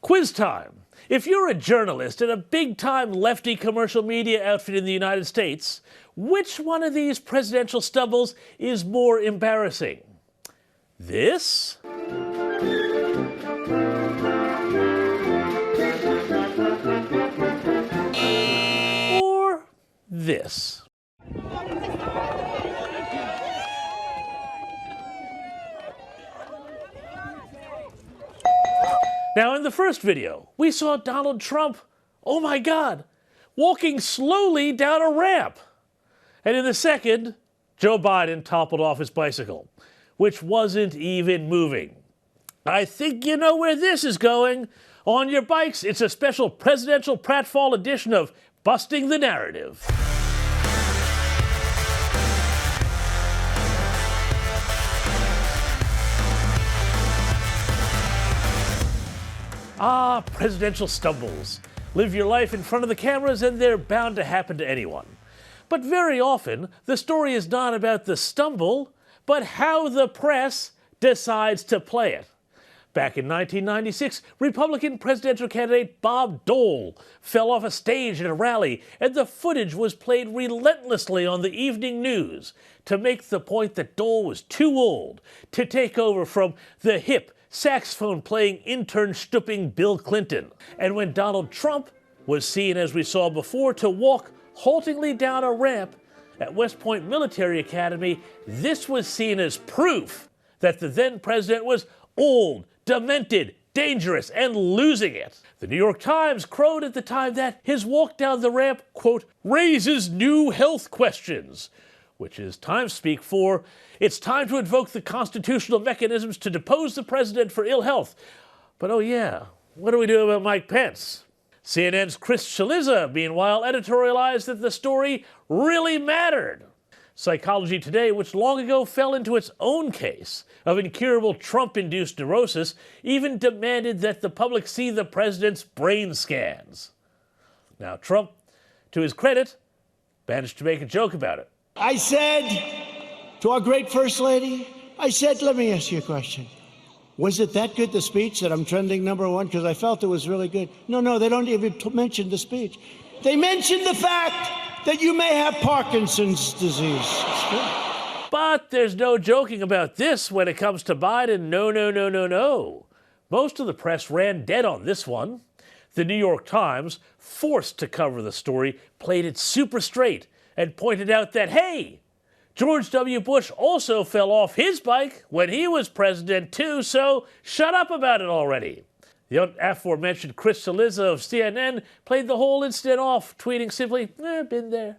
Quiz time. If you're a journalist at a big-time lefty commercial media outfit in the United States, which one of these presidential stumbles is more embarrassing? This? Or this? Now, in the first video, we saw Donald Trump, oh my God, walking slowly down a ramp. And in the second, Joe Biden toppled off his bicycle, which wasn't even moving. I think you know where this is going. On your bikes, it's a special presidential pratfall edition of Busting the Narrative. Ah, presidential stumbles. Live your life in front of the cameras and they're bound to happen to anyone. But very often, the story is not about the stumble, but how the press decides to play it. Back in 1996, Republican presidential candidate Bob Dole fell off a stage at a rally, and the footage was played relentlessly on the evening news to make the point that Dole was too old to take over from the hip, saxophone-playing, intern-stooping Bill Clinton. And when Donald Trump was seen, as we saw before, to walk haltingly down a ramp at West Point Military Academy, this was seen as proof that the then president was old, demented, dangerous, and losing it. The New York Times crowed at the time that his walk down the ramp, quote, raises new health questions, which is Times speak for, it's time to invoke the constitutional mechanisms to depose the president for ill health. But oh yeah, what do we do about Mike Pence? CNN's Chris Chaliza, meanwhile, editorialized that the story really mattered. Psychology Today, which long ago fell into its own case of incurable Trump-induced neurosis, even demanded that the public see the president's brain scans. Now, Trump, to his credit, managed to make a joke about it. I said to our great First Lady, I said, let me ask you a question. Was it that good, the speech, that I'm trending #1? Because I felt it was really good. No, they don't even mention the speech. They mentioned the fact that you may have Parkinson's disease. But there's no joking about this when it comes to Biden. No. Most of the press ran dead on this one. The New York Times, forced to cover the story, played it super straight and pointed out that, hey, George W. Bush also fell off his bike when he was president too, so shut up about it already. The aforementioned Chris Chaliza of CNN played the whole incident off, tweeting simply, been there.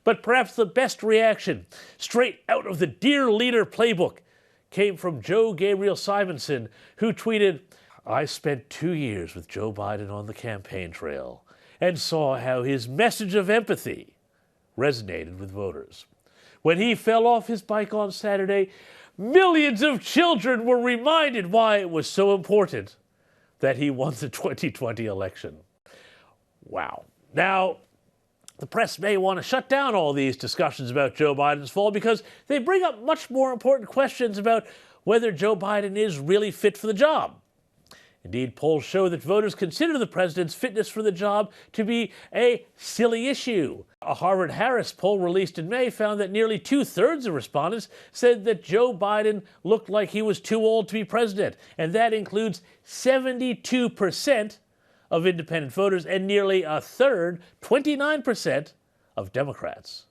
But perhaps the best reaction, straight out of the Dear Leader playbook, came from Joe Gabriel Simonson, who tweeted, I spent 2 years with Joe Biden on the campaign trail and saw how his message of empathy resonated with voters. When he fell off his bike on Saturday, millions of children were reminded why it was so important that he won the 2020 election. Wow. Now, the press may want to shut down all these discussions about Joe Biden's fall because they bring up much more important questions about whether Joe Biden is really fit for the job. Indeed, polls show that voters consider the president's fitness for the job to be a silly issue. A Harvard-Harris poll released in May found that nearly 2/3 of respondents said that Joe Biden looked like he was too old to be president, and that includes 72% of independent voters and nearly a third, 29%, of Democrats.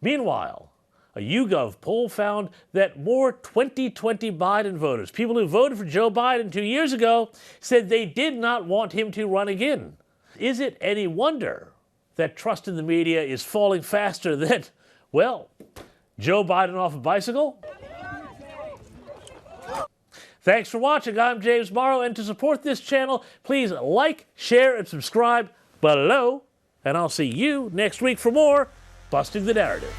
Meanwhile, a YouGov poll found that more 2020 Biden voters, people who voted for Joe Biden 2 years ago, said they did not want him to run again. Is it any wonder that trust in the media is falling faster than, well, Joe Biden off a bicycle? Thanks for watching. I'm James Morrow, and to support this channel, please like, share, and subscribe below, and I'll see you next week for more Busting the Narrative.